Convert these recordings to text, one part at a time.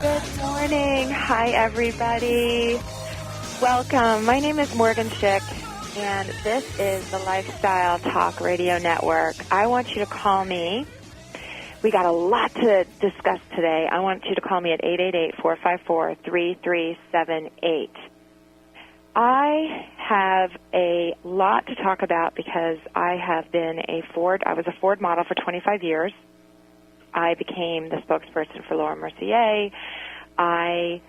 Good morning. Hi, everybody. Welcome. My name is Morgen Schick, and this is the Lifestyle Talk Radio Network. I want you to call me. We got a lot to discuss today. I want you to call me at 888-454-3378. I have a lot to talk about because I was a Ford model for 25 years. I became the spokesperson for Laura Mercier. I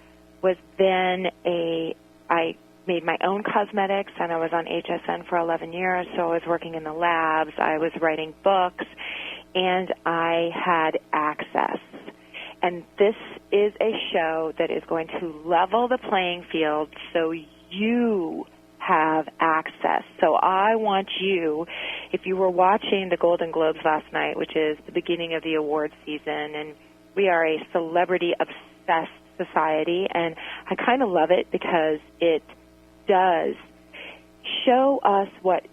made my own cosmetics, and I was on HSN for 11 years, so I was working in the labs. I was writing books, and I had access. And this is a show that is going to level the playing field so you have access. So I want you, if you were watching the Golden Globes last night, which is the beginning of the awards season, and we are a celebrity-obsessed society, and I kind of love it because it does show us what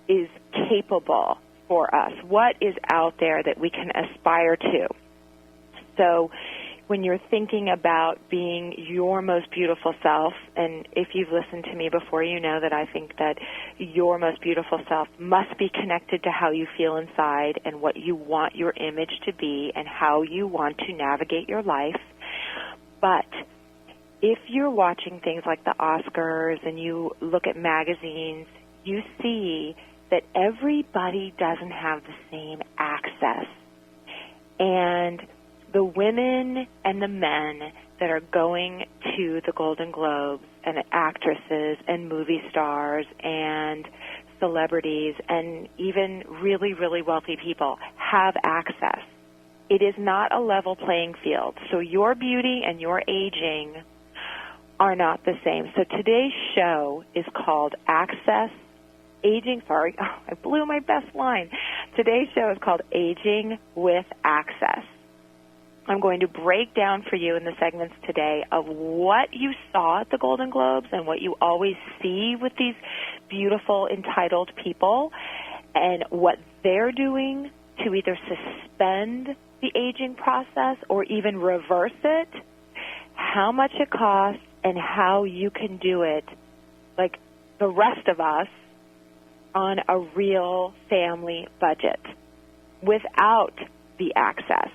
is capable for us, what is out there that we can aspire to. So when you're thinking about being your most beautiful self, and if you've listened to me before, you know that I think that your most beautiful self must be connected to how you feel inside and what you want your image to be and how you want to navigate your life. But if you're watching things like the Oscars and you look at magazines, you see that everybody doesn't have the same access. And the women and the men that are going to the Golden Globes, and actresses and movie stars and celebrities and even really, really wealthy people have access. It is not a level playing field. So your beauty and your aging are not the same. So today's show is called Aging. I blew my best line. Today's show is called Aging with Access. I'm going to break down for you in the segments today of what you saw at the Golden Globes and what you always see with these beautiful, entitled people and what they're doing to either suspend the aging process or even reverse it, how much it costs, and how you can do it like the rest of us on a real family budget without the access.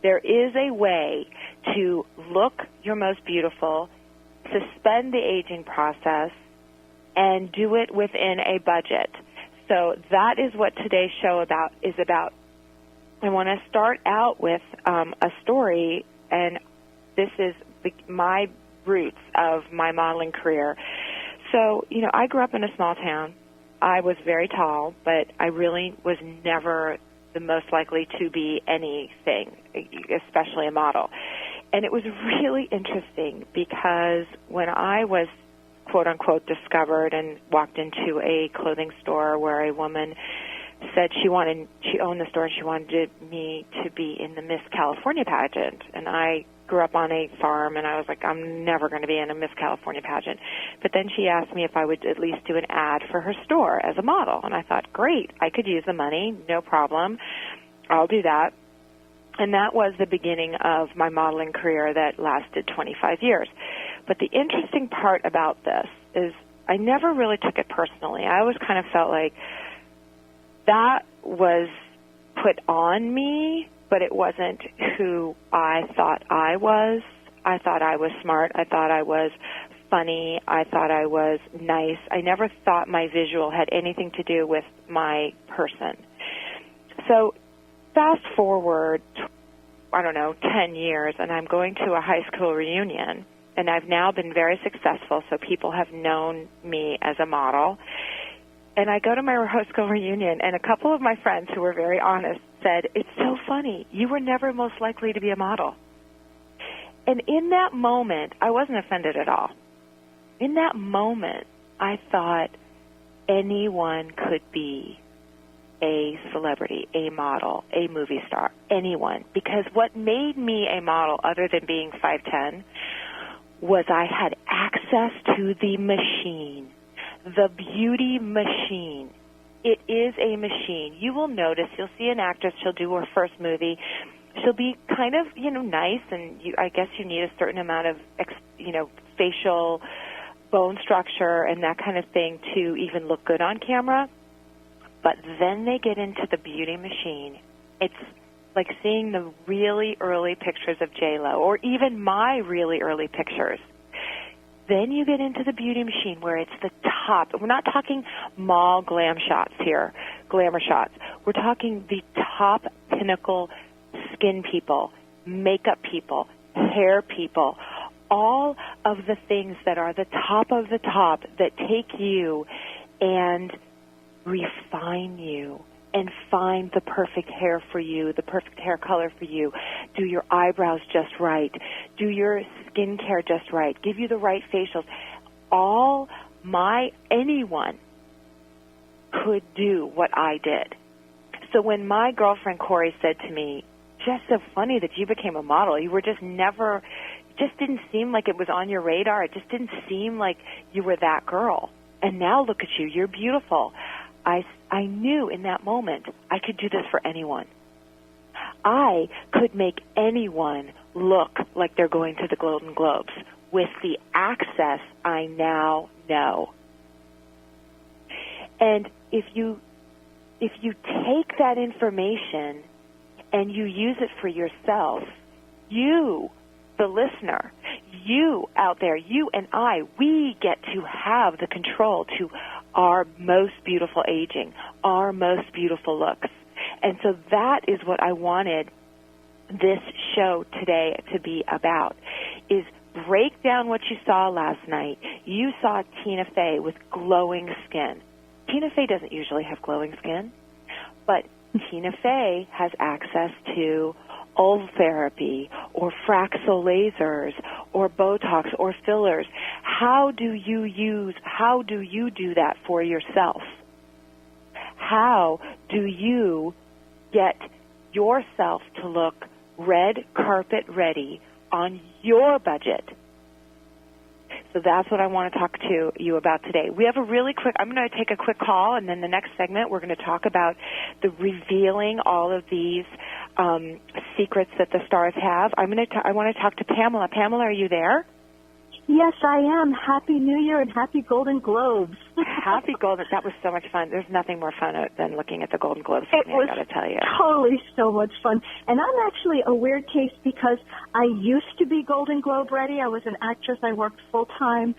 There is a way to look your most beautiful, suspend the aging process, and do it within a budget. So that is what today's show is about. I want to start out with a story, and this is my roots of my modeling career. So, I grew up in a small town. I was very tall, but I really was never the most likely to be anything, especially a model. And it was really interesting because when I was, quote-unquote, discovered and walked into a clothing store where a woman said she owned the store and she wanted me to be in the Miss California pageant. And I grew up on a farm, and I was like, I'm never going to be in a Miss California pageant. But then she asked me if I would at least do an ad for her store as a model. And I thought, great, I could use the money, no problem. I'll do that. And that was the beginning of my modeling career that lasted 25 years. But the interesting part about this is I never really took it personally. I always kind of felt like that was put on me, but it wasn't who I thought I was. I thought I was smart. I thought I was funny. I thought I was nice. I never thought my visual had anything to do with my person. So fast forward, 10 years, and I'm going to a high school reunion, and I've now been very successful, so people have known me as a model. And I go to my high school reunion, and a couple of my friends who were very honest said, it's so funny, you were never most likely to be a model. And in that moment, I wasn't offended at all. In that moment, I thought anyone could be a celebrity, a model, a movie star, anyone. Because what made me a model, other than being 5'10", was I had access to the machine, the beauty machine. It is a machine. You will notice, you'll see an actress, she'll do her first movie, she'll be kind of, nice, and I guess you need a certain amount of, facial bone structure and that kind of thing to even look good on camera. But then they get into the beauty machine. It's like seeing the really early pictures of J-Lo, or even my really early pictures. Then you get into the beauty machine where it's the top. We're not talking mall glam shots here, glamour shots. We're talking the top pinnacle skin people, makeup people, hair people, all of the things that are the top of the top that take you and refine you and find the perfect hair for you, the perfect hair color for you, do your eyebrows just right, do your skincare just right, give you the right facials. Anyone could do what I did. So when my girlfriend Corey said to me, just so funny that you became a model, you were just never, just didn't seem like it was on your radar, it just didn't seem like you were that girl. And now look at you, you're beautiful. I knew in that moment I could do this for anyone. I could make anyone look like they're going to the Golden Globes with the access I now know. And if you take that information and you use it for yourself, you, the listener, you out there, you and I, we get to have the control to our most beautiful aging, our most beautiful looks. And so that is what I wanted this show today to be about, is break down what you saw last night. You saw Tina Fey with glowing skin. Tina Fey doesn't usually have glowing skin, but Tina Fey has access to old therapy or Fraxel lasers or Botox or fillers. How do you do that for yourself? How do you get yourself to look red carpet ready on your budget? So that's what I want to talk to you about today. We have I'm going to take a quick call, and then the next segment we're going to talk about the revealing all of these secrets that the stars have. I want to talk to Pamela. Pamela, are you there? Yes, I am. Happy New Year and happy Golden Globes. Happy Golden. That was so much fun. There's nothing more fun than looking at the Golden Globes. It was I got to tell you. Totally so much fun. And I'm actually a weird case because I used to be Golden Globe ready. I was an actress. I worked full-time.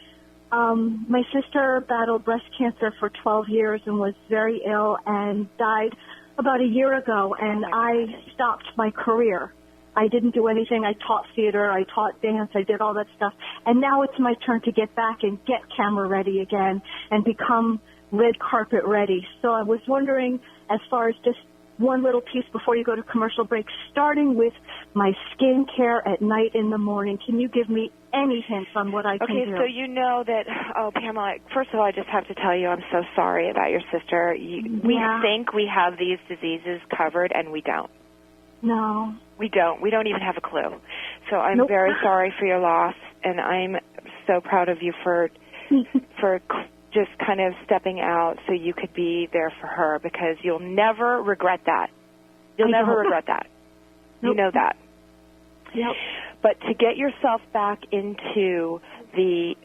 My sister battled breast cancer for 12 years and was very ill and died about a year ago, and I stopped my career. I didn't do anything. I taught theater. I taught dance. I did all that stuff. And now it's my turn to get back and get camera ready again and become red carpet ready. So I was wondering, as far as just one little piece before you go to commercial break, starting with my skincare at night in the morning, can you give me any hints on what I can do? Okay, so you know that, Pamela, first of all, I just have to tell you I'm so sorry about your sister. We think we have these diseases covered, and we don't. No. We don't. We don't even have a clue. So I'm very sorry for your loss, and I'm so proud of you for just kind of stepping out so you could be there for her, because you'll never regret that. You'll never regret that. You know that. Yep. But to get yourself back into the,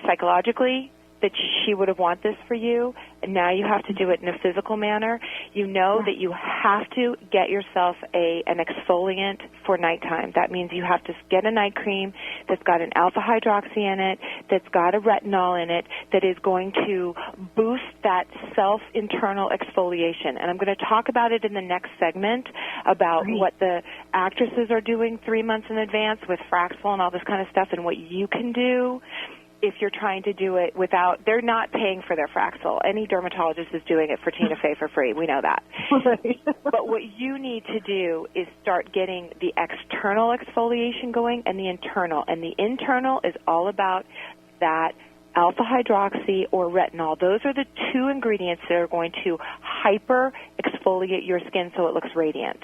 psychologically, that she would have wanted this for you, and now you have to do it in a physical manner. You know that you have to get yourself an exfoliant for nighttime. That means you have to get a night cream that's got an alpha hydroxy in it, that's got a retinol in it, that is going to boost that self-internal exfoliation. And I'm going to talk about it in the next segment about what the actresses are doing 3 months in advance with Fraxel and all this kind of stuff, and what you can do if you're trying to do it without, they're not paying for their Fraxel. Any dermatologist is doing it for Tina Fey for free. We know that. But what you need to do is start getting the external exfoliation going and the internal. And the internal is all about that alpha hydroxy or retinol. Those are the two ingredients that are going to hyper exfoliate your skin so it looks radiant.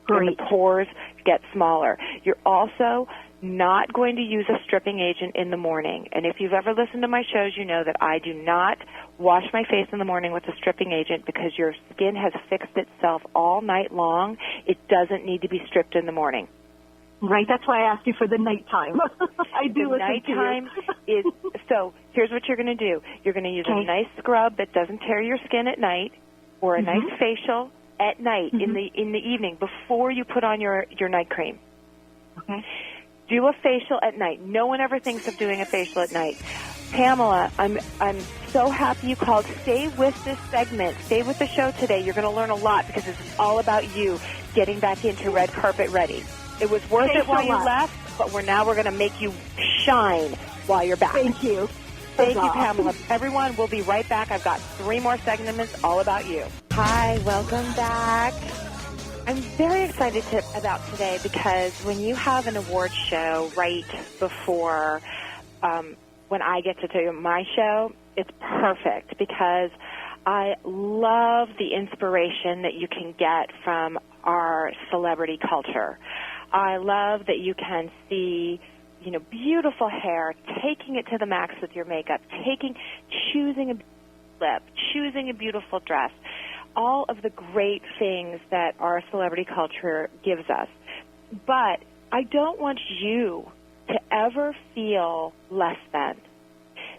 Great. And the pores get smaller. You're also not going to use a stripping agent in the morning. And if you've ever listened to my shows, you know that I do not wash my face in the morning with a stripping agent because your skin has fixed itself all night long. It doesn't need to be stripped in the morning. Right, that's why I asked you for the nighttime. I do the listen nighttime to you. is, so here's what you're going to do. You're going to use a nice scrub that doesn't tear your skin at night, or a nice facial at night in the evening before you put on your night cream. Okay. Do a facial at night. No one ever thinks of doing a facial at night. Pamela, I'm so happy you called. Stay with this segment. Stay with the show today. You're going to learn a lot because this is all about you getting back into red carpet ready. It was worth it while you left, but we're going to make you shine while you're back. Thank you. Thank you, Pamela. Everyone, we'll be right back. I've got 3 more segments all about you. Hi, welcome back. I'm very excited about today because when you have an award show right before when I get to do my show, it's perfect because I love the inspiration that you can get from our celebrity culture. I love that you can see, beautiful hair, taking it to the max with your makeup, choosing a lip, choosing a beautiful dress, all of the great things that our celebrity culture gives us. But I don't want you to ever feel less than.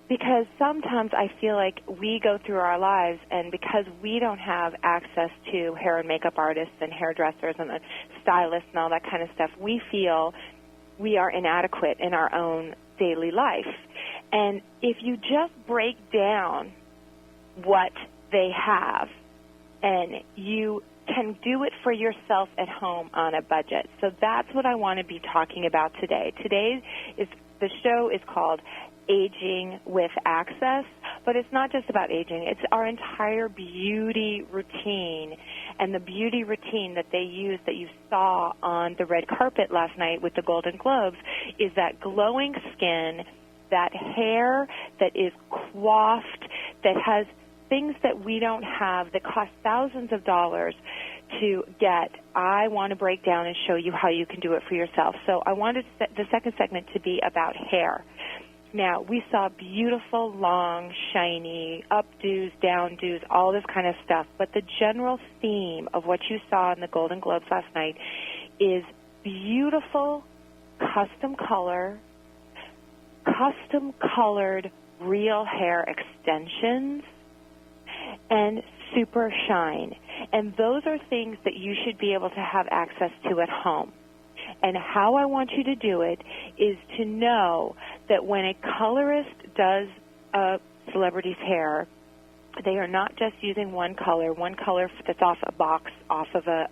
Because sometimes I feel like we go through our lives, and because we don't have access to hair and makeup artists and hairdressers and stylists and all that kind of stuff, we feel we are inadequate in our own daily life. And if you just break down what they have, and you can do it for yourself at home on a budget. So that's what I want to be talking about today. The show is called Aging with Access, but it's not just about aging. It's our entire beauty routine, and the beauty routine that they use that you saw on the red carpet last night with the Golden Globes is that glowing skin, that hair that is coiffed, that has things that we don't have that cost thousands of dollars to get. I want to break down and show you how you can do it for yourself. So I wanted the second segment to be about hair. Now, we saw beautiful, long, shiny, updos, downdos, all this kind of stuff. But the general theme of what you saw in the Golden Globes last night is beautiful, custom-colored real hair extensions and super shine. And those are things that you should be able to have access to at home. And how I want you to do it is to know that when a colorist does a celebrity's hair, they are not just using one color that's off a box, off of a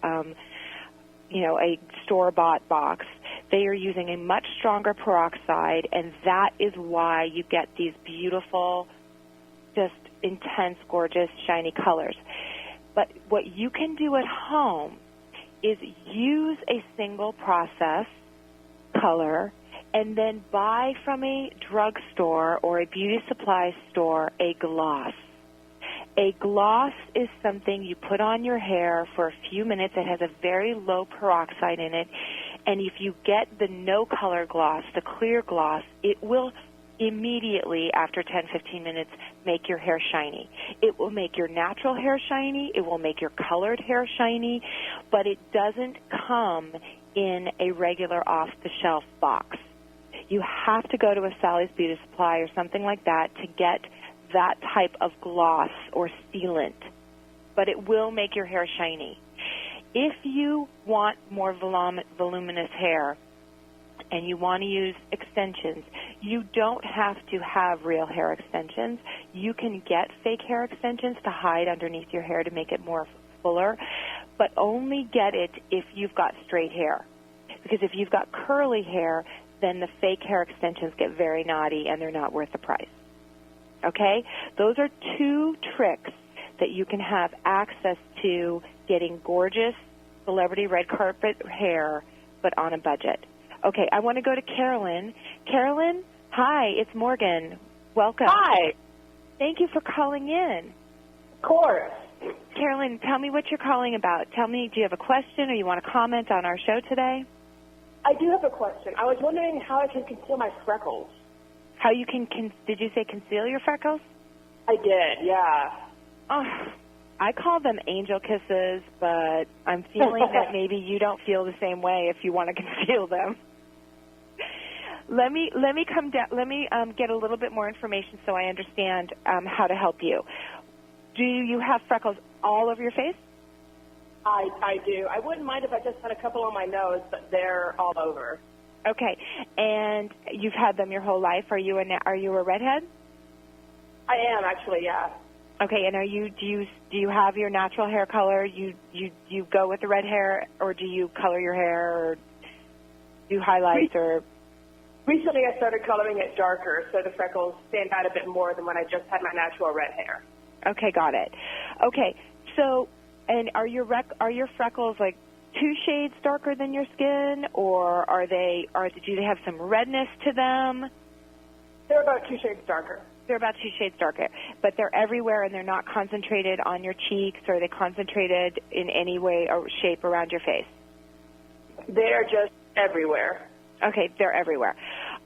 store-bought box. They are using a much stronger peroxide, and that is why you get these beautiful, just intense, gorgeous, shiny colors. But what you can do at home is use a single process color and then buy from a drugstore or a beauty supply store a gloss. A gloss is something you put on your hair for a few minutes. It has a very low peroxide in it. And if you get the no-color gloss, the clear gloss, it will immediately, after 10, 15 minutes, make your hair shiny. It will make your natural hair shiny. It will make your colored hair shiny. But it doesn't come in a regular off-the-shelf box. You have to go to a Sally's Beauty Supply or something like that to get that type of gloss or sealant. But it will make your hair shiny. If you want more voluminous hair, and you want to use extensions, you don't have to have real hair extensions. You can get fake hair extensions to hide underneath your hair to make it more fuller, but only get it if you've got straight hair. Because if you've got curly hair, then the fake hair extensions get very naughty and they're not worth the price. Okay? Those are 2 tricks that you can have access to getting gorgeous celebrity red carpet hair, but on a budget. Okay, I want to go to Carolyn. Carolyn, hi, it's Morgan. Welcome. Hi. Thank you for calling in. Of course. Carolyn, tell me what you're calling about. Tell me, do you have a question or you want to comment on our show today? I do have a question. I was wondering how I can conceal my freckles. How you can did you say conceal your freckles? I did, yeah. Oh, I call them angel kisses, but I'm feeling that maybe you don't feel the same way if you want to conceal them. Let me come down. Let me get a little bit more information so I understand how to help you. Do you have freckles all over your face? I do. I wouldn't mind if I just had a couple on my nose, but they're all over. Okay, and you've had them your whole life. Are you a redhead? I am actually, yeah. Okay, and do you have your natural hair color? You go with the red hair, or do you color your hair, or do highlights, or? Recently, I started coloring it darker, so the freckles stand out a bit more than when I just had my natural red hair. Okay, got it. Okay, so, and are your freckles like 2 shades darker than your skin, or do they have some redness to them? They're about 2 shades darker. They're about 2 shades darker, but they're everywhere, and they're not concentrated on your cheeks, or are they concentrated in any way or shape around your face? They're just everywhere. Okay, they're everywhere.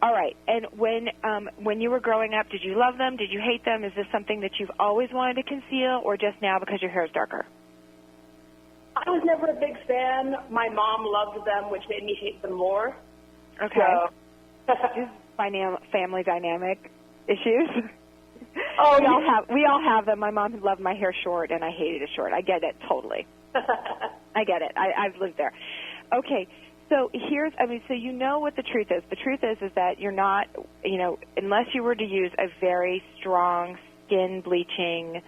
All right, and when you were growing up, did you love them? Did you hate them? Is this something that you've always wanted to conceal, or just now because your hair is darker? I was never a big fan. My mom loved them, which made me hate them more. Okay. So. Family dynamic issues. Oh, we all have them. My mom loved my hair short, and I hated it short. I get it totally. I get it. I've lived there. Okay. So so you know what the truth is. The truth is that you're not, unless you were to use a very strong skin bleaching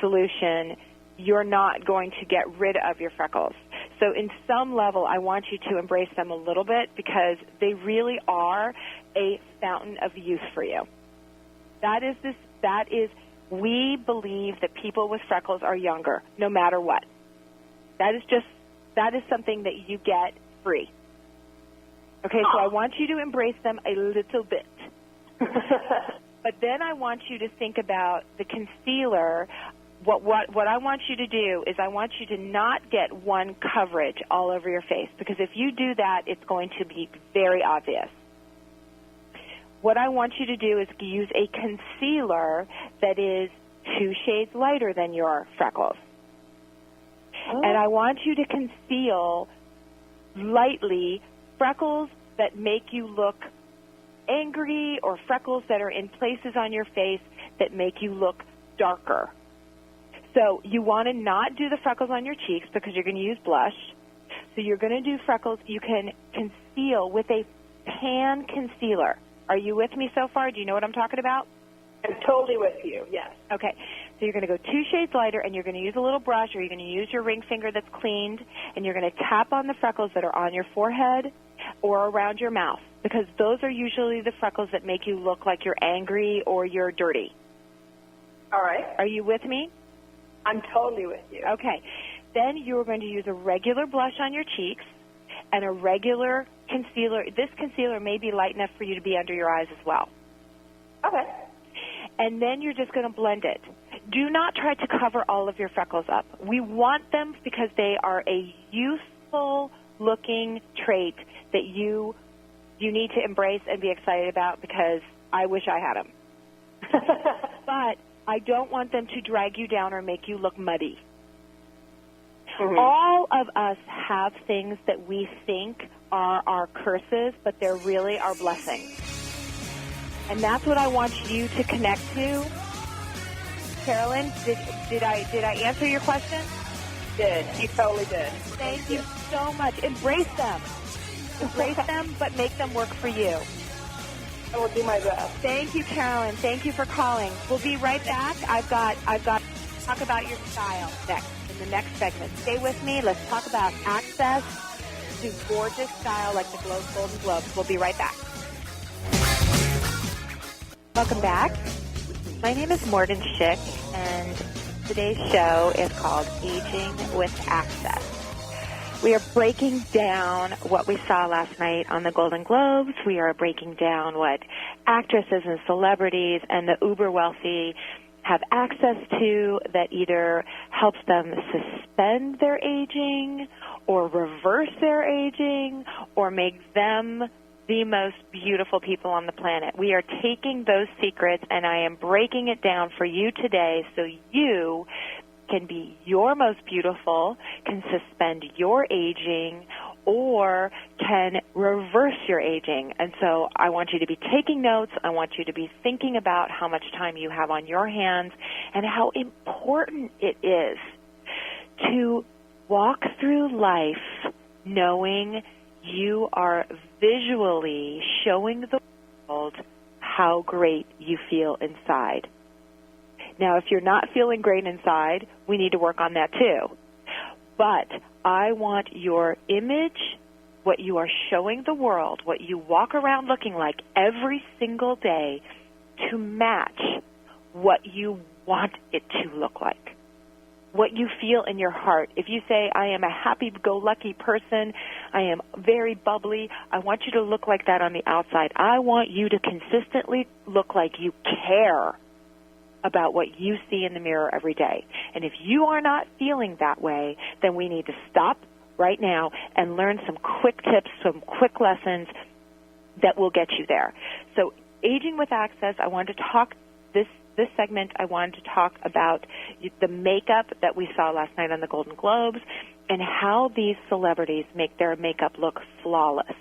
solution, you're not going to get rid of your freckles. So in some level, I want you to embrace them a little bit because they really are a fountain of youth for you. We believe that people with freckles are younger, no matter what. That is something that you get free. Okay, so I want you to embrace them a little bit. But then I want you to think about the concealer. What I want you to do is I want you to not get one coverage all over your face, because if you do that, it's going to be very obvious. What I want you to do is use a concealer that is 2 shades lighter than your freckles. Oh. And I want you to conceal lightly freckles that make you look angry, or freckles that are in places on your face that make you look darker. So you want to not do the freckles on your cheeks because you're going to use blush. So you're going to do freckles you can conceal with a pan concealer. Are you with me so far? Do you know what I'm talking about? I'm totally with you, yes. Okay. So you're going to go 2 shades lighter, and you're going to use a little brush, or you're going to use your ring finger that's cleaned, and you're going to tap on the freckles that are on your forehead or around your mouth, because those are usually the freckles that make you look like you're angry or you're dirty. All right. Are you with me? I'm totally with you. Okay. Then you're going to use a regular blush on your cheeks and a regular concealer. This concealer may be light enough for you to be under your eyes as well. Okay. And then you're just going to blend it. Do not try to cover all of your freckles up. We want them because they are a youthful-looking trait that you need to embrace and be excited about, because I wish I had them. But I don't want them to drag you down or make you look muddy. Mm-hmm. All of us have things that we think are our curses, but they're really our blessings. And that's what I want you to connect to. Carolyn, did I answer your question? Did. You totally did. Thank you so much. Embrace them. Embrace them, but make them work for you. I will do my best. Thank you, Carolyn. Thank you for calling. We'll be right back. I've got to talk about your style next, in the next segment. Stay with me. Let's talk about access to gorgeous style like the Golden Globes. We'll be right back. Welcome back. My name is Morgen Schick, and today's show is called Aging with Access. We are breaking down what we saw last night on the Golden Globes. We are breaking down what actresses and celebrities and the uber wealthy have access to that either helps them suspend their aging or reverse their aging or make them the most beautiful people on the planet. We are taking those secrets, and I am breaking it down for you today so you can be your most beautiful, can suspend your aging, or can reverse your aging. And so I want you to be taking notes. I want you to be thinking about how much time you have on your hands and how important it is to walk through life knowing you are visually showing the world how great you feel inside. Now, if you're not feeling great inside, we need to work on that too. But I want your image, what you are showing the world, what you walk around looking like every single day, to match what you want it to look like, what you feel in your heart. If you say, I am a happy-go-lucky person, I am very bubbly, I want you to look like that on the outside. I want you to consistently look like you care about what you see in the mirror every day. And if you are not feeling that way, then we need to stop right now and learn some quick tips, some quick lessons that will get you there. So Aging with Access, I wanted to talk this segment, I wanted to talk about the makeup that we saw last night on the Golden Globes and how these celebrities make their makeup look flawless.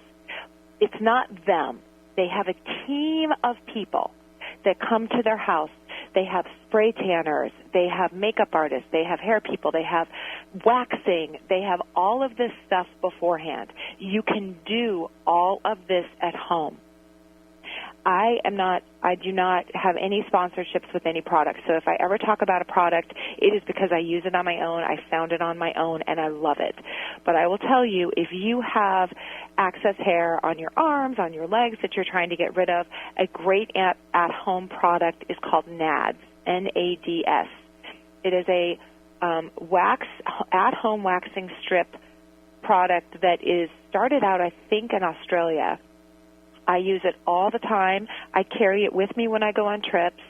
It's not them. They have a team of people that come to their house. They have spray tanners, they have makeup artists, they have hair people, they have waxing, they have all of this stuff beforehand. You can do all of this at home. I do not have any sponsorships with any product. So if I ever talk about a product, it is because I use it on my own, I found it on my own, and I love it. But I will tell you, if you have excess hair on your arms, on your legs that you're trying to get rid of, a great at-home product is called NADS, N-A-D-S. It is a at-home waxing strip product that is started out, I think, in Australia. I use it all the time. I carry it with me when I go on trips.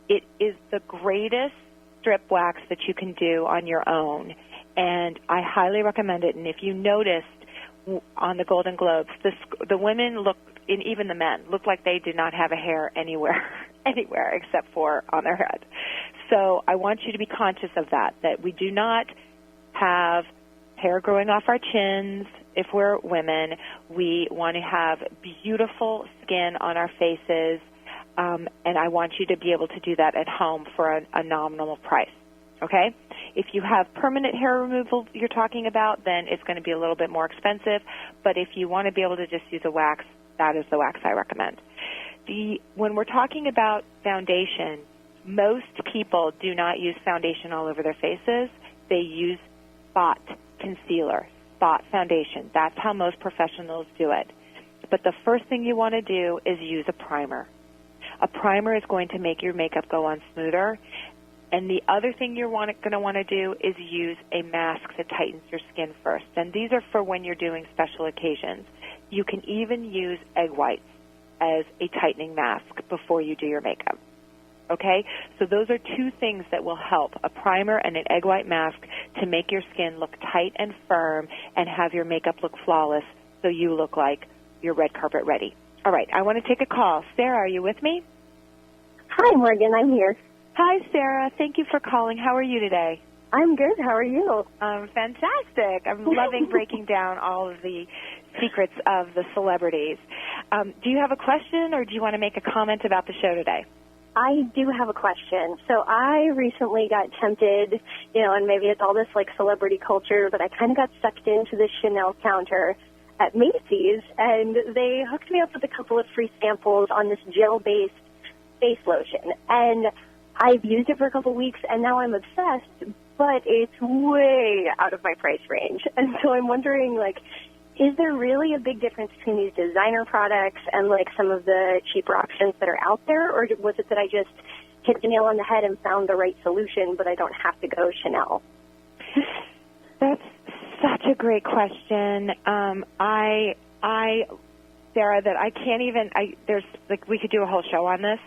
It is the greatest strip wax that you can do on your own, and I highly recommend it. And if you noticed on the Golden Globes, the women looked, and even the men, looked like they did not have a hair anywhere except for on their head. So I want you to be conscious of that we do not have hair growing off our chins. If we're women, we want to have beautiful skin on our faces, and I want you to be able to do that at home for a nominal price, okay? If you have permanent hair removal you're talking about, then it's going to be a little bit more expensive, but if you want to be able to just use a wax, that is the wax I recommend. When we're talking about foundation, most people do not use foundation all over their faces. They use spot concealer, spot foundation. That's how most professionals do it. But the first thing you want to do is use a primer. A primer is going to make your makeup go on smoother. And the other thing you're going to want to do is use a mask that tightens your skin first. And these are for when you're doing special occasions. You can even use egg whites as a tightening mask before you do your makeup. Okay? So those are two things that will help, a primer and an egg white mask, to make your skin look tight and firm and have your makeup look flawless so you look like you're red carpet ready. All right, I want to take a call. Sarah, are you with me? Hi, Morgan. I'm here. Hi, Sarah. Thank you for calling. How are you today? I'm good. How are you? Fantastic. I'm loving breaking down all of the secrets of the celebrities. Do you have a question, or do you want to make a comment about the show today? I do have a question. So I recently got tempted, and maybe it's all this like celebrity culture, but I kind of got sucked into this Chanel counter at Macy's, and they hooked me up with a couple of free samples on this gel-based face lotion. And I've used it for a couple of weeks, and now I'm obsessed, but it's way out of my price range. And so I'm wondering, is there really a big difference between these designer products and, some of the cheaper options that are out there? Or was it that I just hit the nail on the head and found the right solution, but I don't have to go Chanel? That's such a great question. Sarah, that I can't even, we could do a whole show on this.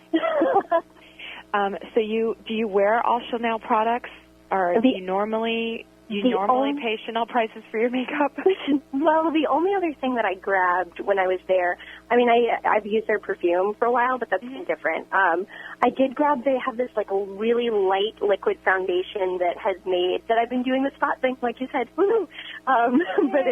So do you wear all Chanel products, or do you normally pay Chanel prices for your makeup? Well, the only other thing that I grabbed when I was there, I mean, I've used their perfume for a while, but that's different. I did grab, they have this like really light liquid foundation that I've been doing the spot thing, like you said, woo! But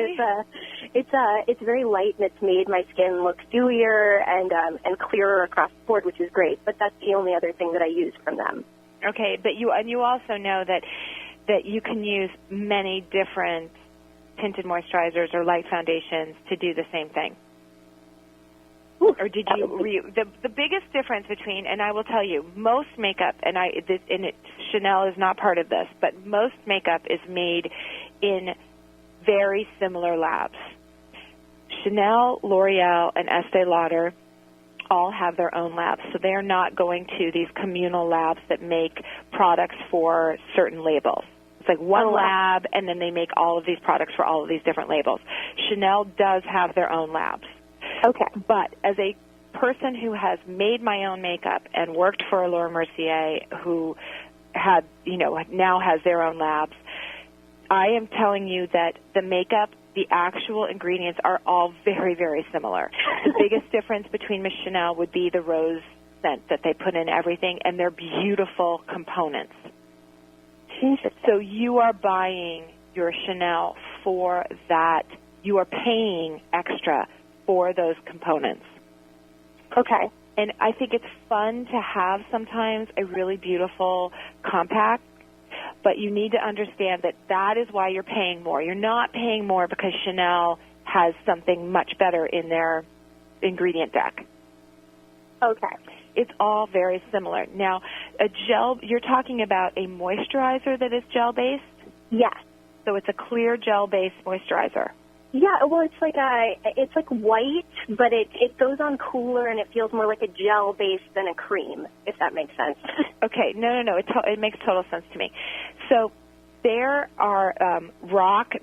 it's very light, and it's made my skin look dewier and clearer across the board, which is great. But that's the only other thing that I use from them. Okay, but you also know that you can use many different tinted moisturizers or light foundations to do the same thing. Or did you? The biggest difference between, and I will tell you, most makeup, Chanel is not part of this, but most makeup is made in very similar labs. Chanel, L'Oreal, and Estee Lauder all have their own labs, so they're not going to these communal labs that make products for certain labels. It's like one lab, and then they make all of these products for all of these different labels. Chanel does have their own labs. Okay. But as a person who has made my own makeup and worked for Laura Mercier, who now has their own labs, I am telling you that the makeup, the actual ingredients are all very, very similar. The biggest difference between Miss Chanel would be the rose scent that they put in everything, and they're beautiful components. So you are buying your Chanel for that. You are paying extra for those components. Okay. And I think it's fun to have sometimes a really beautiful compact, but you need to understand that that is why you're paying more. You're not paying more because Chanel has something much better in their ingredient deck. Okay. It's all very similar. Now, you're talking about a moisturizer that is gel-based? Yes. So it's a clear gel-based moisturizer. Yeah, well, it's like white, but it goes on cooler, and it feels more like a gel base than a cream, if that makes sense. Okay, no, it makes total sense to me. So there are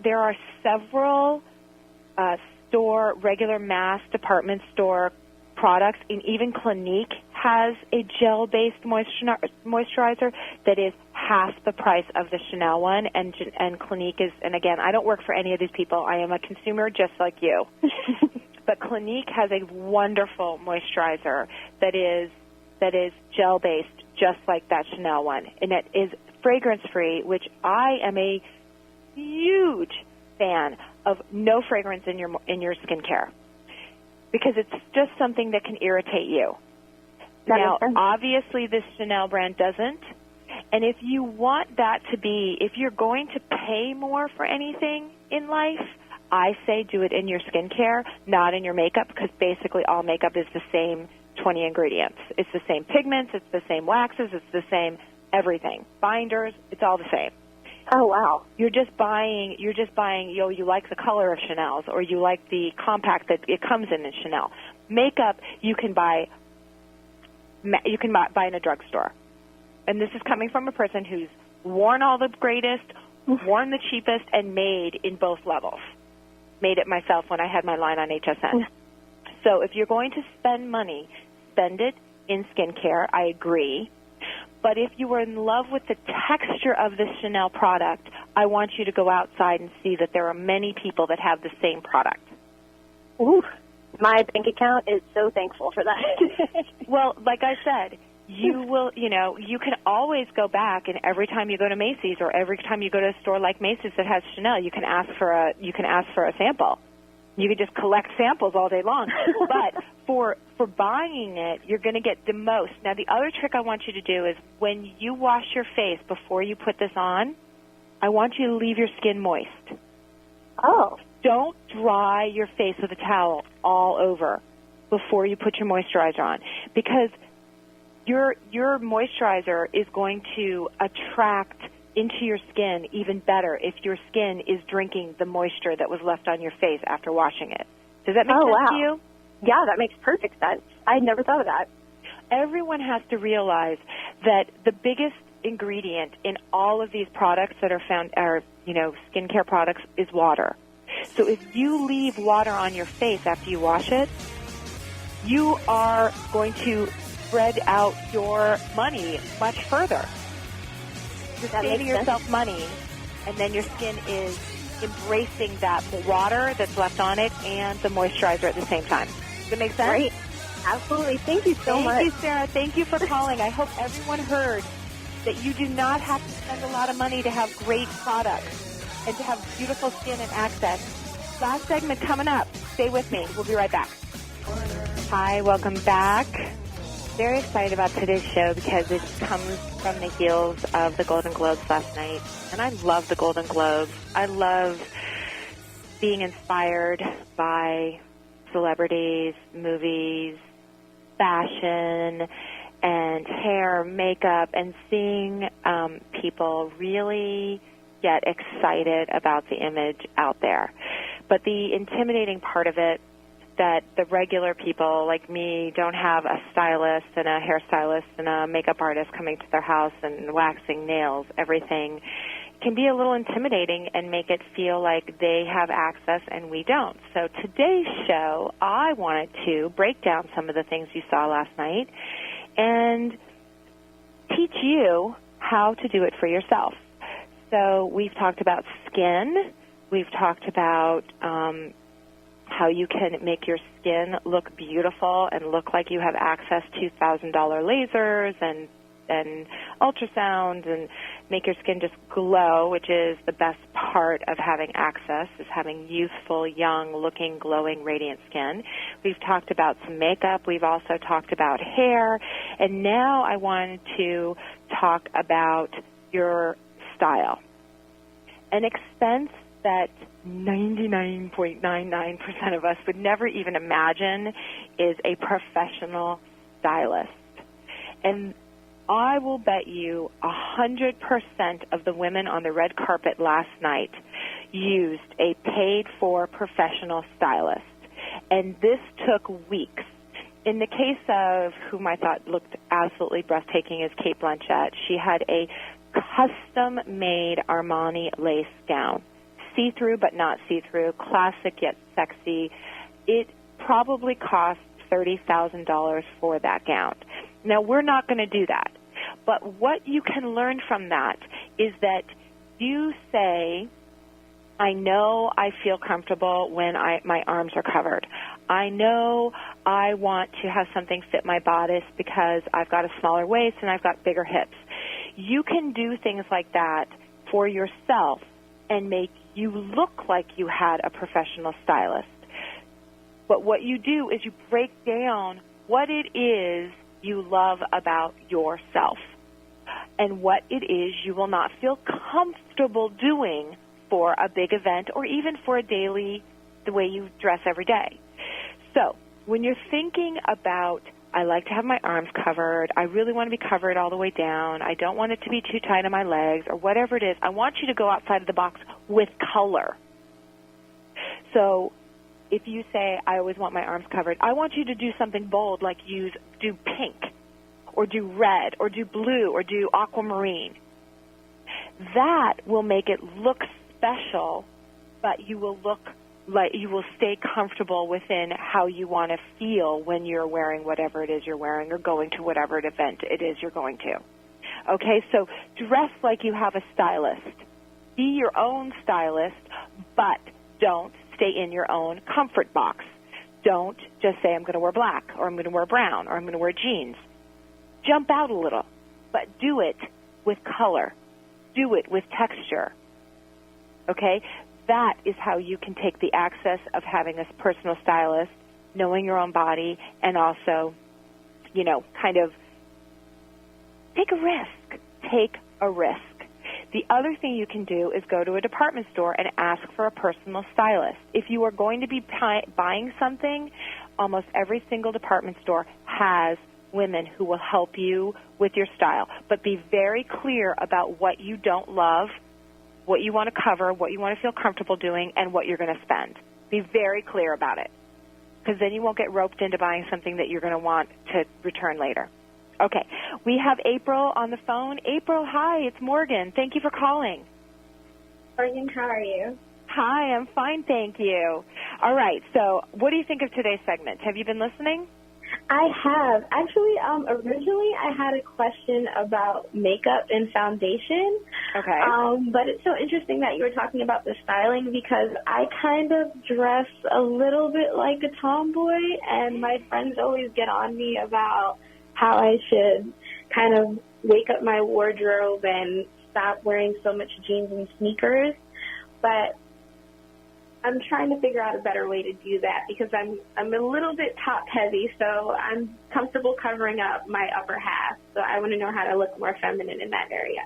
there are several regular mass department store products, and even Clinique has a gel-based moisturizer that is half the price of the Chanel one, and Clinique is, and again, I don't work for any of these people. I am a consumer just like you. But Clinique has a wonderful moisturizer that is gel-based, just like that Chanel one, and it is fragrance-free, which I am a huge fan of no fragrance in your skincare, because it's just something that can irritate you. Now, obviously, this Chanel brand doesn't. And if you want that to be, if you're going to pay more for anything in life, I say do it in your skincare, not in your makeup, because basically all makeup is the same 20 ingredients. It's the same pigments, it's the same waxes, it's the same everything. Binders, it's all the same. Oh, wow. You're just buying, you like the color of Chanel's, or you like the compact that it comes in Chanel. Makeup, you can buy in a drugstore. And this is coming from a person who's worn all the greatest, worn the cheapest, and made in both levels. Made it myself when I had my line on HSN. So if you're going to spend money, spend it in skincare, I agree. But if you were in love with the texture of this Chanel product, I want you to go outside and see that there are many people that have the same product. Ooh, my bank account is so thankful for that. Well, like I said, you will, you can always go back, and every time you go to Macy's or every time you go to a store like Macy's that has Chanel, you can ask for a sample. You can just collect samples all day long. But for buying it, you're going to get the most. Now, the other trick I want you to do is when you wash your face before you put this on, I want you to leave your skin moist. Oh. Don't dry your face with a towel all over before you put your moisturizer on, because your moisturizer is going to attract into your skin even better if your skin is drinking the moisture that was left on your face after washing it. Does that make sense to you? Yeah, that makes perfect sense. I had never thought of that. Everyone has to realize that the biggest ingredient in all of these products that are found are, skincare products is water. So if you leave water on your face after you wash it, you are going to spread out your money much further. You're saving yourself money, and then your skin is embracing that water that's left on it and the moisturizer at the same time. Does that make sense? Great. Absolutely. Thank you so much. Thank you, Sarah. Thank you for calling. I hope everyone heard that you do not have to spend a lot of money to have great products and to have beautiful skin and access. Last segment coming up. Stay with me. We'll be right back. Hi, welcome back. Very excited about today's show because it comes from the heels of the Golden Globes last night. And I love the Golden Globes. I love being inspired by celebrities, movies, fashion, and hair, makeup, and seeing people really get excited about the image out there. But the intimidating part of it, that the regular people like me don't have a stylist and a hairstylist and a makeup artist coming to their house and waxing nails, everything can be a little intimidating and make it feel like they have access and we don't. So today's show, I wanted to break down some of the things you saw last night and teach you how to do it for yourself. So we've talked about skin. We've talked about how you can make your skin look beautiful and look like you have access to $1,000 lasers and ultrasound and make your skin just glow, which is the best part of having access, is having youthful, young-looking, glowing, radiant skin. We've talked about some makeup. We've also talked about hair. And now I wanted to talk about your style. An expense that 99.99% of us would never even imagine is a professional stylist. And I will bet you 100% of the women on the red carpet last night used a paid-for professional stylist. And this took weeks. In the case of whom I thought looked absolutely breathtaking is Cate Blanchett. She had a custom-made Armani lace gown. See-through but not see-through, classic yet sexy. It probably cost $30,000 for that gown. Now, we're not going to do that. But what you can learn from that is that you say, I know I feel comfortable when my arms are covered. I know I want to have something fit my bodice because I've got a smaller waist and I've got bigger hips. You can do things like that for yourself and make you look like you had a professional stylist. But what you do is you break down what it is you love about yourself and what it is you will not feel comfortable doing for a big event or even for a daily, the way you dress every day. So when you're thinking about, I like to have my arms covered, I really want to be covered all the way down, I don't want it to be too tight on my legs, or whatever it is, I want you to go outside of the box with color. So if you say, I always want my arms covered, I want you to do something bold, like do pink, or do red, or do blue, or do aquamarine. That will make it look special, but you will look like you will stay comfortable within how you want to feel when you're wearing whatever it is you're wearing or going to whatever event it is you're going to. Okay, so dress like you have a stylist. Be your own stylist, but don't stay in your own comfort box. Don't just say, I'm going to wear black, or I'm going to wear brown, or I'm going to wear jeans. Jump out a little, but do it with color. Do it with texture. Okay? That is how you can take the access of having a personal stylist, knowing your own body, and also, kind of take a risk. Take a risk. The other thing you can do is go to a department store and ask for a personal stylist. If you are going to be buying something, almost every single department store has women who will help you with your style. But be very clear about what you don't love, what you want to cover, what you want to feel comfortable doing, and what you're going to spend. Be very clear about it, because then you won't get roped into buying something that you're going to want to return later. Okay, we have April on the phone. April, hi, it's Morgan. Thank you for calling. Morgan, how are you? Hi, I'm fine, thank you. All right, so what do you think of today's segment? Have you been listening? I have. Actually, originally I had a question about makeup and foundation. Okay. But it's so interesting that you were talking about the styling because I kind of dress a little bit like a tomboy, and my friends always get on me about how I should kind of wake up my wardrobe and stop wearing so much jeans and sneakers. But I'm trying to figure out a better way to do that because I'm a little bit top heavy, so I'm comfortable covering up my upper half. So I want to know how to look more feminine in that area.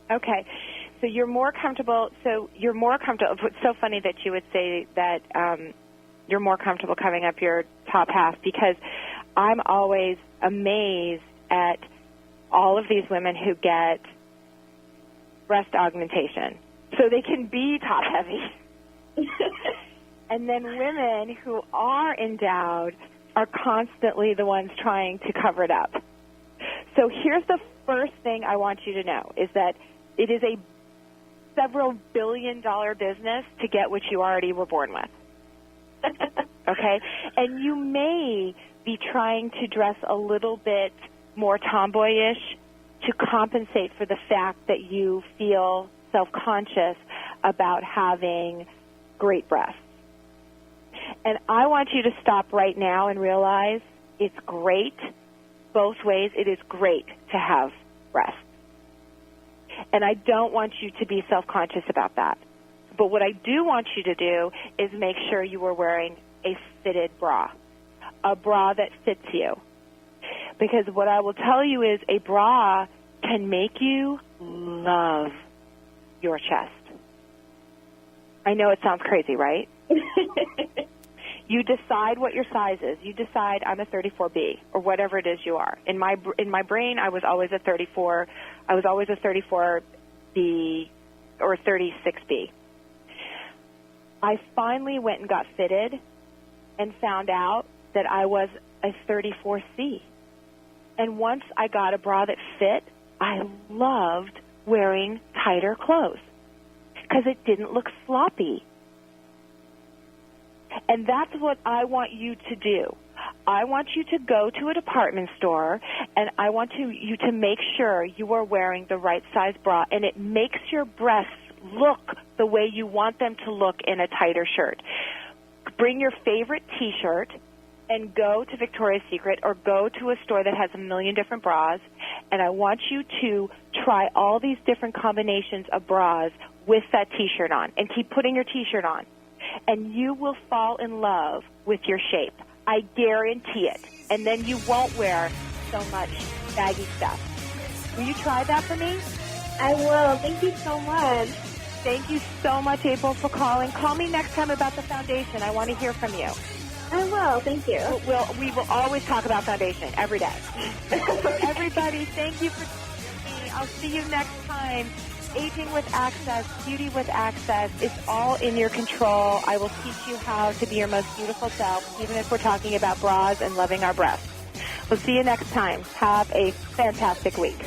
Okay. So you're more comfortable. It's so funny that you would say that you're more comfortable covering up your top half because I'm always amazed at all of these women who get breast augmentation so they can be top heavy. And then women who are endowed are constantly the ones trying to cover it up. So here's the first thing I want you to know is that it is a several billion-dollar business to get what you already were born with. Okay? And you may be trying to dress a little bit more tomboyish to compensate for the fact that you feel self-conscious about having great breasts. And I want you to stop right now and realize it's great both ways. It is great to have breasts. And I don't want you to be self-conscious about that. But what I do want you to do is make sure you are wearing a fitted bra, a bra that fits you. Because what I will tell you is a bra can make you love your chest. I know it sounds crazy, right? You decide what your size is. You decide I'm a 34B or whatever it is you are. In my brain, I was always a 34. I was always a 34B or 36B. I finally went and got fitted and found out that I was a 34C. And once I got a bra that fit, I loved wearing tighter clothes because it didn't look sloppy. And that's what I want you to do. I want you to go to a department store, and I want you to make sure you are wearing the right size bra, and it makes your breasts look the way you want them to look in a tighter shirt. Bring your favorite T-shirt and go to Victoria's Secret or go to a store that has a million different bras, and I want you to try all these different combinations of bras with that T-shirt on, and keep putting your T-shirt on. And you will fall in love with your shape. I guarantee it. And then you won't wear so much baggy stuff. Will you try that for me? I will. Thank you so much. Thank you so much, April, for calling. Call me next time about the foundation. I want to hear from you. I will. Thank you. We will always talk about foundation every day. Everybody, thank you for joining me. I'll see you next time. Aging with access, beauty with access, it's all in your control. I will teach you how to be your most beautiful self, even if we're talking about bras and loving our breasts. We'll see you next time. Have a fantastic week.